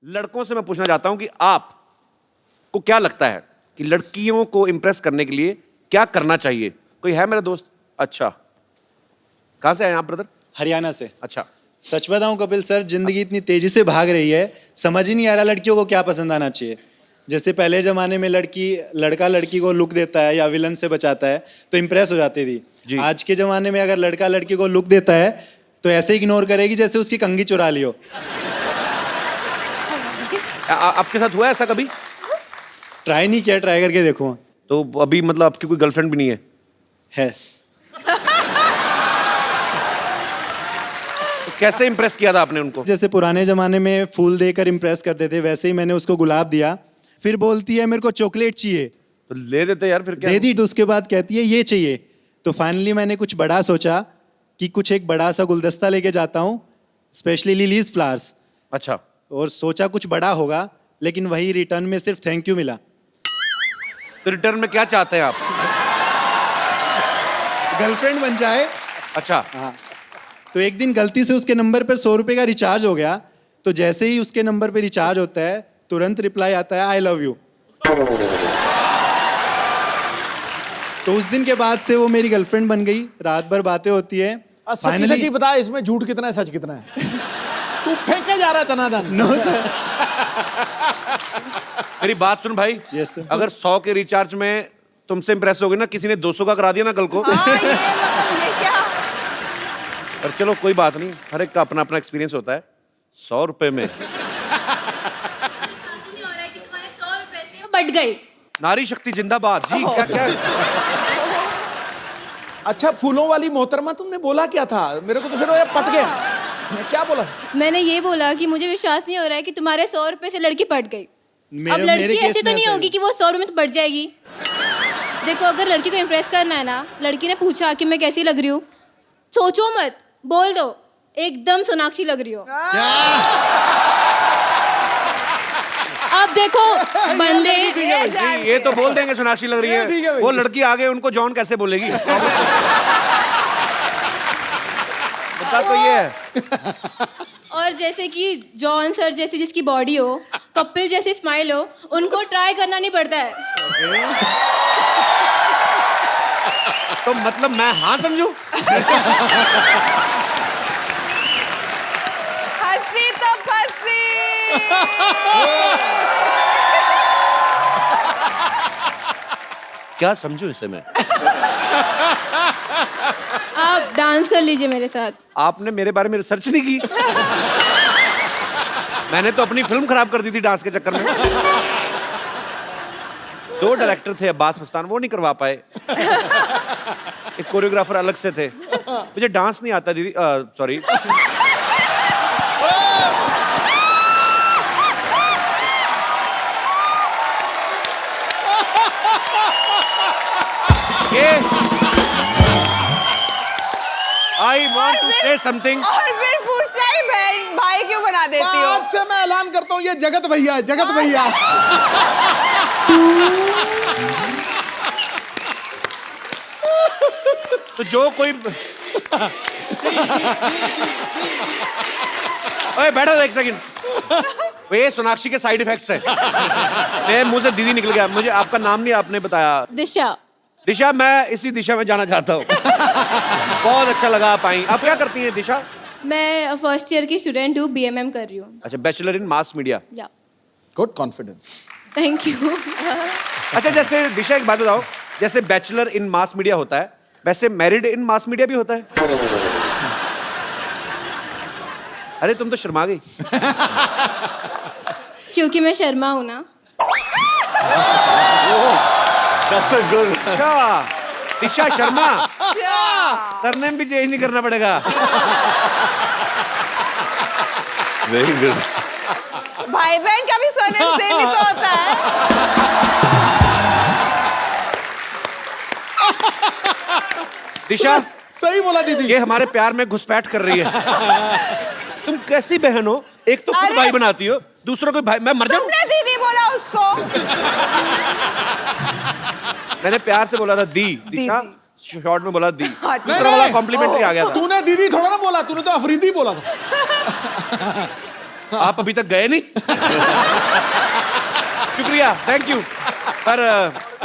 लड़कों से मैं पूछना चाहता हूं कि आप को क्या लगता है कि लड़कियों को इंप्रेस करने के लिए क्या करना चाहिए? कोई है मेरा दोस्त? अच्छा, कहां से आए आप ब्रदर? हरियाणा से। अच्छा, सच बताऊं कपिल सर, जिंदगी इतनी तेजी से भाग रही है, समझ ही नहीं आ रहा लड़कियों को क्या पसंद आना चाहिए। जैसे पहले जमाने में लड़का लड़की को लुक देता है या विलन से बचाता है तो इम्प्रेस हो जाती जी। थी। आज के जमाने में अगर लड़का लड़की को लुक देता है तो ऐसे इग्नोर करेगी जैसे उसकी कंघी चुरा ली हो। आपके साथ हुआ है ऐसा कभी? ट्राई नहीं किया, ट्राई करके देखो। तो अभी मतलब आपकी कोई गर्लफ्रेंड भी नहीं है? तो कैसे इंप्रेस किया था आपने उनको? जैसे पुराने जमाने में फूल देकर इम्प्रेस करते थे, वैसे ही मैंने उसको गुलाब दिया। फिर बोलती है मेरे को चॉकलेट चाहिए, तो ले देते यार, फिर क्या? दे दी। तो उसके बाद कहती है ये चाहिए। तो फाइनली मैंने कुछ बड़ा सोचा कि कुछ एक बड़ा सा गुलदस्ता लेके जाता हूँ, स्पेशली लिलीज फ्लावर्स। अच्छा, और सोचा कुछ बड़ा होगा, लेकिन वही रिटर्न में सिर्फ थैंक यू मिला। तो रिटर्न में क्या चाहते हैं आप? गर्लफ्रेंड बन जाए। अच्छा, हाँ। तो एक दिन गलती से उसके नंबर पे 100 रुपए का रिचार्ज हो गया। तो जैसे ही उसके नंबर पे रिचार्ज होता है तुरंत रिप्लाई आता है आई लव यू। तो उस दिन के बाद से वो मेरी गर्लफ्रेंड बन गई। रात भर बातें होती है। सच सच्ची बता, इसमें झूठ कितना है सच कितना है? तू फेंके जा रहा है तनादन। No sir. मेरी बात सुन भाई। Yes sir. अगर 100 के रिचार्ज में तुमसे इंप्रेस हो गई ना, किसी ने 200 का करा दिया ना कल को, ये क्या? पर चलो कोई बात नहीं, हर एक का अपना अपना एक्सपीरियंस होता है। 100 रुपए में नहीं हो रहा है कि तुम्हारे 100 रुपए से बट गई। नारी शक्ति जिंदाबाद जी। क्या क्या अच्छा, फूलों वाली मोहतरमा, तुमने बोला क्या था? मेरे को तो फिर वो पट गया। मैं क्या बोला? मैंने ये बोला कि मुझे विश्वास नहीं हो रहा है कि तुम्हारे 100 रुपए से लड़की पट गई। अब लड़की ऐसी तो नहीं होगी कि वो 100 रुपए में तो पट जाएगी। देखो, अगर लड़की को इम्प्रेस करना है ना, लड़की ने पूछा कि मैं कैसी लग रही हूँ, सोचो मत, बोल दो एकदम सोनाक्षी लग रही हो। अब देखो बंदे ये तो बोल देंगे सोनाक्षी लग रही ये ठीक है है, भाई। वो लड़की आगे उनको जॉन कैसे बोलेगी? बता तो ये है। और जैसे कि जॉन सर जैसी जिसकी बॉडी हो, कपिल जैसी स्माइल हो, उनको ट्राई करना नहीं पड़ता है। तो मतलब मैं हाँ समझू? हंसी तो फंसी। क्या समझू इसे मैं? आप डांस कर लीजिए मेरे साथ। आपने मेरे बारे में रिसर्च नहीं की? मैंने तो अपनी फिल्म खराब कर दी थी डांस के चक्कर में। 2 डायरेक्टर थे अब्बास मस्तान, वो नहीं करवा पाए। एक कोरियोग्राफर अलग से थे। मुझे डांस नहीं आता दीदी, sorry. I want to say something. और फिर पूछता है बहन भाई क्यों बना देती हो? आज से मैं ऐलान करता हूँ, ये जगत भैया है, जगत भैया। तो जो कोई ओए बैठो एक सेकंड। ये सोनाक्षी के साइड इफेक्ट्स हैं। मेरे मुंह से दीदी निकल गया। मुझे आपका नाम नहीं आपने बताया। दिशा। दिशा, मैं इसी दिशा में जाना चाहता हूँ। बहुत अच्छा लगा आप आई। आप क्या करती हैं दिशा? मैं फर्स्ट ईयर की स्टूडेंट हूँ, BMM कर रही हूँ। अच्छा, बैचलर इन मास मीडिया। या गुड कॉन्फिडेंस। Thank you. अच्छा, जैसे दिशा एक बात बताओ, जैसे बैचलर इन मास मीडिया होता है, वैसे मैरिड इन मास मीडिया भी होता है? अरे तुम तो शर्मा गई। क्योंकि मैं शर्मा हूँ ना। अच्छा, दिशा शर्मा। सरनेम भी चेंज नहीं करना पड़ेगा। Very good. भाई बहन का भी सरनेम सेम ही तो होता है। दिशा, सही बोला दीदी। ये हमारे प्यार में घुसपैठ कर रही है। तुम कैसी बहन हो? एक तो खुद अरे! भाई बनाती हो, दूसरों को भाई। मैं मर जाऊं? तुमने दीदी बोला उसको। मैंने प्यार से बोला था दी। दिशा शॉर्ट में बोला दी। नहीं, दूसरा वाला कॉम्प्लीमेंट्री आ गया था। तूने दीदी थोड़ा ना बोला, तूने तो अफरीदी बोला था। आप अभी तक गए नहीं। शुक्रिया, थैंक यू। पर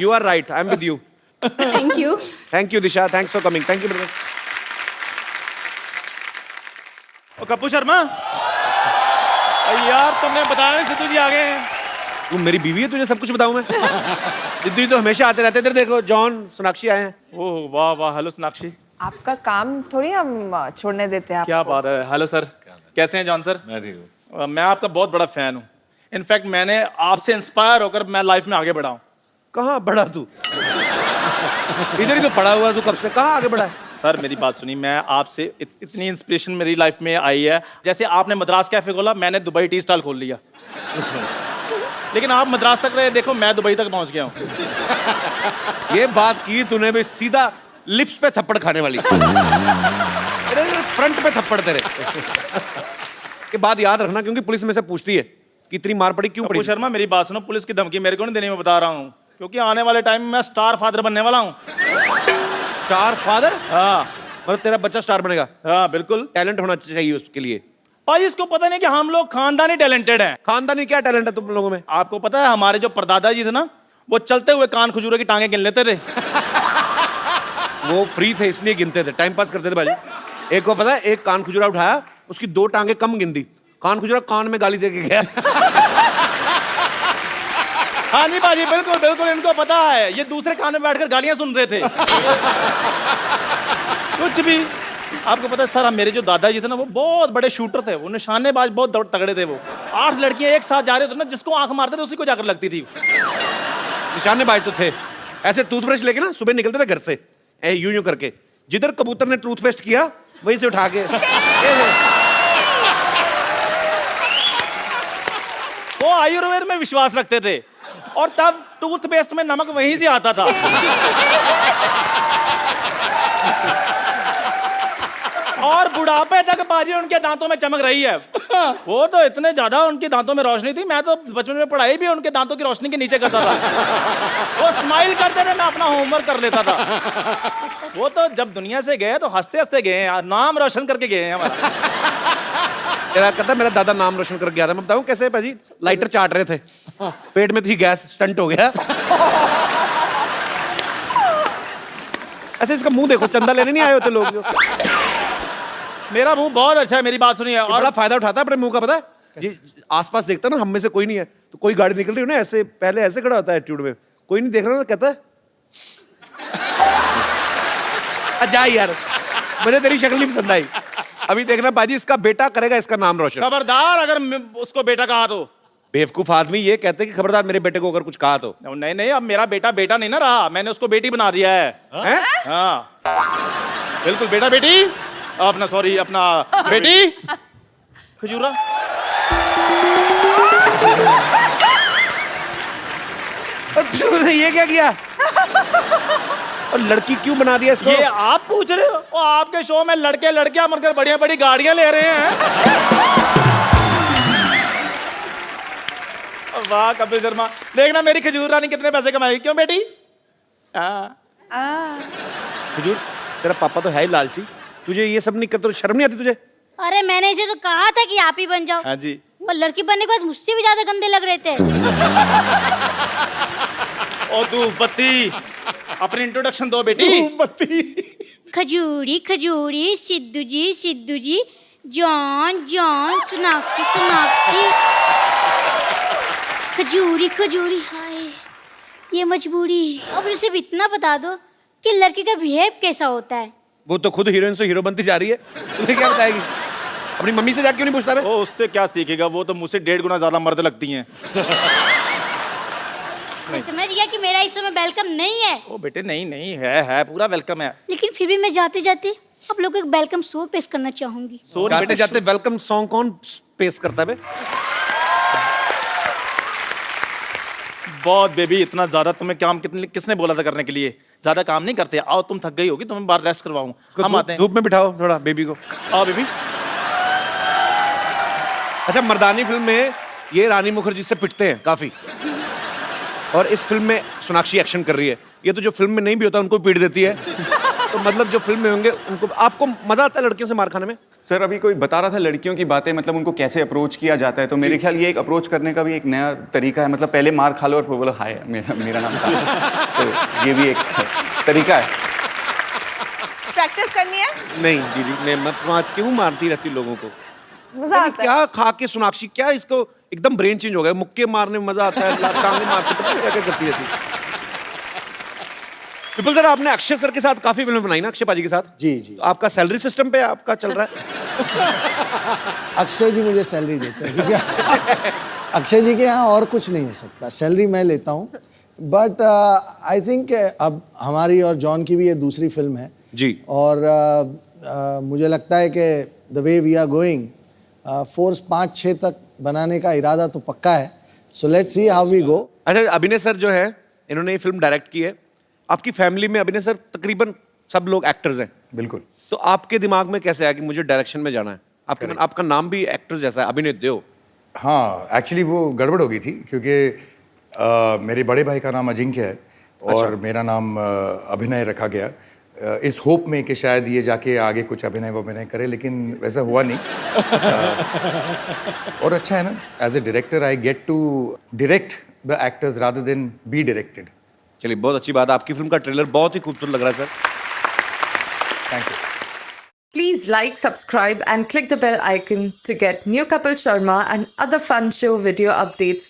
you are right, I am with you. Thank you. Thank you Disha, thanks for coming. Thank you brother. ओ कप्पू शर्मा, यार तुमने बताया नहीं सिद्धू जी आ गए हैं। तू मेरी बीवी है, तुझे सब कुछ बताऊं मैं? सिद्धू जी तो हमेशा आते रहते। इधर देखो, जॉन सोनाक्षी आए हैं। ओह वाह वाह, हेलो सोनाक्षी। आपका काम थोड़ी हम छोड़ने देते हैं क्या आपको। बात है। हेलो सर, कैसे हैं जॉन सर? मैं ठीक हूँ। मैं आपका बहुत बड़ा फैन हूँ। इनफैक्ट मैंने आपसे इंस्पायर होकर मैं लाइफ में आगे बढ़ा हूँ। कहाँ बढ़ा तू? इधर ही तो पड़ा हुआ तू कब से, कहाँ आगे बढ़ा है? सर मेरी बात सुनिए, मैं आपसे इतनी इंस्पिरेशन मेरी लाइफ में आई है। जैसे आपने मद्रास कैफे खोला, मैंने दुबई टी स्टॉल खोल लिया। लेकिन आप मद्रास तक रहे, देखो मैं दुबई तक पहुंच गया हूँ। ये बात की तूने भी सीधा लिप्स पे थप्पड़ खाने वाली। अरे फ्रंट पे थप्पड़ तेरे। के बाद याद रखना, क्योंकि पुलिस में से पूछती है कि इतनी मार पड़ी क्यों पड़ी। कप्पू शर्मा मेरी बात सुनो, पुलिस की धमकी मेरे को नहीं देने में बता रहा हूँ, क्योंकि आने वाले टाइम में मैं स्टार फादर बनने वाला हूँ। Star father? हाँ मतलब तेरा बच्चा स्टार बनेगा? हाँ बिल्कुल। टैलेंट होना चाहिए उसके लिए। भाई इसको पता नहीं कि हम लोग खानदानी टैलेंटेड हैं। खानदानी क्या टैलेंट है तुम लोगों में? आपको पता है हमारे जो परदादा जी थे ना, वो चलते हुए कान खजूरे की टांगे गिन लेते थे। वो फ्री थे इसलिए गिनते थे, टाइम पास करते थे भाजी। एक को पता है, एक कान खुजरा उठाया, उसकी 2 टांगे कम गिन दी। कान खुजरा कान में गाली दे के गया। हाँ जी बाजी, बिल्कुल बिल्कुल, इनको पता है। ये दूसरे कान में बैठकर गालियां सुन रहे थे। कुछ भी। आपको पता है सर, मेरे जो दादाजी थे ना, वो बहुत बड़े शूटर थे। वो निशानेबाज बहुत तगड़े थे। वो 8 लड़कियां एक साथ जा रहे थे ना, जिसको आंख मारते थे उसी को जाकर लगती थी। निशानेबाज तो थे। ऐसे टूथब्रश लेके ना सुबह निकलते थे घर से, यूं यूं करके। जिधर कबूतर ने टूथपेस्ट किया वहीं से उठा के। वो आयुर्वेद में विश्वास रखते थे, और तब टूथपेस्ट में नमक वहीं से आता था। और बुढ़ापे तक बाजी उनके दांतों में चमक रही है। वो तो इतने ज्यादा उनके दांतों में रोशनी थी, मैं तो बचपन में पढ़ाई भी उनके दांतों की रोशनी के नीचे करता था। वो स्माइल करते थे, मैं अपना होमवर्क कर लेता था। वो तो जब दुनिया से गए तो हंसते हंसते गए हैं, नाम रोशन करके गए हैं हमारा। तेरा कहता मेरा दादा नाम रोशन कर गया था। मैं बताऊं कैसे भाजी? लाइटर चाट रहे थे, पेट में थी गैस, स्टंट हो गया। ऐसे इसका मुंह देखो, चंदा लेने नहीं आए होते लोग। मेरा मुंह बहुत अच्छा है, मेरी बात सुनिए। और बड़ा फायदा उठाता है अपने मुंह का, पता है? ये आसपास देखता ना, हम में से कोई नहीं है, तो कोई गाड़ी निकल रही हो ना, ऐसे पहले ऐसे खड़ा होता है एटीट्यूड में, कोई नहीं देख रहा ना, कहता है जा यार, मुझे तेरी शक्ल नहीं पसंद आई। अभी देखना बाजी, इसका बेटा करेगा इसका नाम रोशन। खबरदार अगर उसको बेटा कहा तो। बेवकूफ आदमी ये कहते हैं कि खबरदार मेरे बेटे को अगर कुछ कहा तो। नहीं नहीं, अब मेरा बेटा बेटा नहीं ना रहा, मैंने उसको बेटी बना दिया है। हैं? हाँ बिल्कुल, बेटा बेटी अपना, सॉरी अपना बेटी खजूरा। तूने ये क्या किया? और लड़की क्यों बना दिया इसको? ये आप पूछ रहे हो? और आपके शो में लड़के लड़कियां मरकर बढ़िया बड़ी गाड़ियां ले रहे हैं। वाह कपिल शर्मा, देखना मेरी खजूर रानी कितने पैसे कमाएगी। क्यों बेटी? खजूर, तेरा पापा तो है ही लालची, तुझे ये सब नहीं करते तो शर्म नहीं आती तुझे? अरे मैंने इसे तो कहा था कि आप ही बन जाओ। हाँ जी। वो लड़की बनने के बाद मुझसे भी ज्यादा गंदे लग रहे थे। और तू बत्ती, अपनी इंट्रोडक्शन दो बेटी। खजूरी खजूरी, सिद्धू जी, जॉन जॉन, सोनाक्षी सोनाक्षी, खजूरी खजूरी। हाय ये मजबूरी। अब उसे भी इतना बता दो कि लड़की का बिहेव कैसा होता है। वो तो खुद हीरोइन से हीरो बनती जा रही है, तुम्हें क्या बताएगी? अपनी मम्मी से जाके क्यों नहीं पूछता? ओ उससे क्या सीखेगा, वो तो मुझसे 1.5 गुना ज्यादा मर्द लगती हैं। मैं समझ गया कि मेरा इस समय वेलकम नहीं है। ओ बेटे नहीं नहीं, है पूरा वेलकम है। लेकिन फिर भी मैं जाते जाते आप लोगों को एक वेलकम शो पेश करना चाहूंगी। जाते जाते वेलकम सॉन्ग कौन पेश करता है? बहुत बेबी, इतना ज्यादा तुम्हें काम किसने बोला था करने के लिए? ज्यादा काम नहीं करते। आओ, तुम थक गई होगी, तुम्हें बाहर रेस्ट करवाऊं। हम आते हैं। धूप में बिठाओ थोड़ा बेबी को। आओ बेबी। अच्छा, मर्दानी फिल्म में ये रानी मुखर्जी से पिटते हैं काफी, और इस फिल्म में सोनाक्षी एक्शन कर रही है। ये तो जो फिल्म में नहीं भी होता उनको पीट देती है। तो मतलब जो फिल्म में होंगे उनको आपको मजा आता है लड़कियों से मार खाने में? सर अभी कोई बता रहा था लड़कियों की बातें, मतलब उनको कैसे अप्रोच किया जाता है, तो मेरे ख्याल ये एक अप्रोच करने का भी एक नया तरीका है। मतलब पहले मार खा लो और फिर बोलो हाय मेरा नाम था। तो ये भी एक तरीका है। प्रैक्टिस करनी है? नहीं दीदी, मैं क्यों मारती रहती लोगों को? मजा आता है। क्या खा के सोनाक्षी, क्या इसको एकदम ब्रेन चेंज हो गया। मुक्के मारने में मजा आता है, टांगे मारते पता नहीं क्या क्या करती रहती। विपुल सर, आपने अक्षय सर के साथ काफी फिल्में बनाई ना, अक्षय पाजी के साथ? जी जी। तो आपका सैलरी सिस्टम पे आपका चल रहा है? अक्षय जी मुझे सैलरी देते हैं, क्योंकि अक्षय जी के यहाँ और कुछ नहीं हो सकता, सैलरी मैं लेता हूँ। बट आई थिंक अब हमारी और जॉन की भी ये दूसरी फिल्म है जी, और मुझे लगता है कि the way we are going, force 5-6 तक बनाने का इरादा तो पक्का है। So let's see how we go. अच्छा, अभिनय सर जो है इन्होंने ये फिल्म डायरेक्ट की है। आपकी फैमिली में अभिनय सर तकरीबन सब लोग एक्टर्स हैं। बिल्कुल। तो आपके दिमाग में कैसे आया कि मुझे डायरेक्शन में जाना है? आपका नाम भी एक्टर जैसा है, अभिनय देव। हाँ, एक्चुअली वो गड़बड़ हो गई थी क्योंकि मेरे बड़े भाई का नाम अजिंक्य है और मेरा नाम अभिनय रखा गया इस होप में कि शायद ये जाके आगे कुछ अभिनय करे, लेकिन वैसा हुआ नहीं। और अच्छा है ना, as a director I get to direct the actors rather than be directed. चलिए, बहुत अच्छी बात है। आपकी फिल्म का ट्रेलर बहुत ही खूबसूरत लग रहा है sir. Thank you. Please like, subscribe and click the bell icon to get new Kapil Sharma and other fun show video updates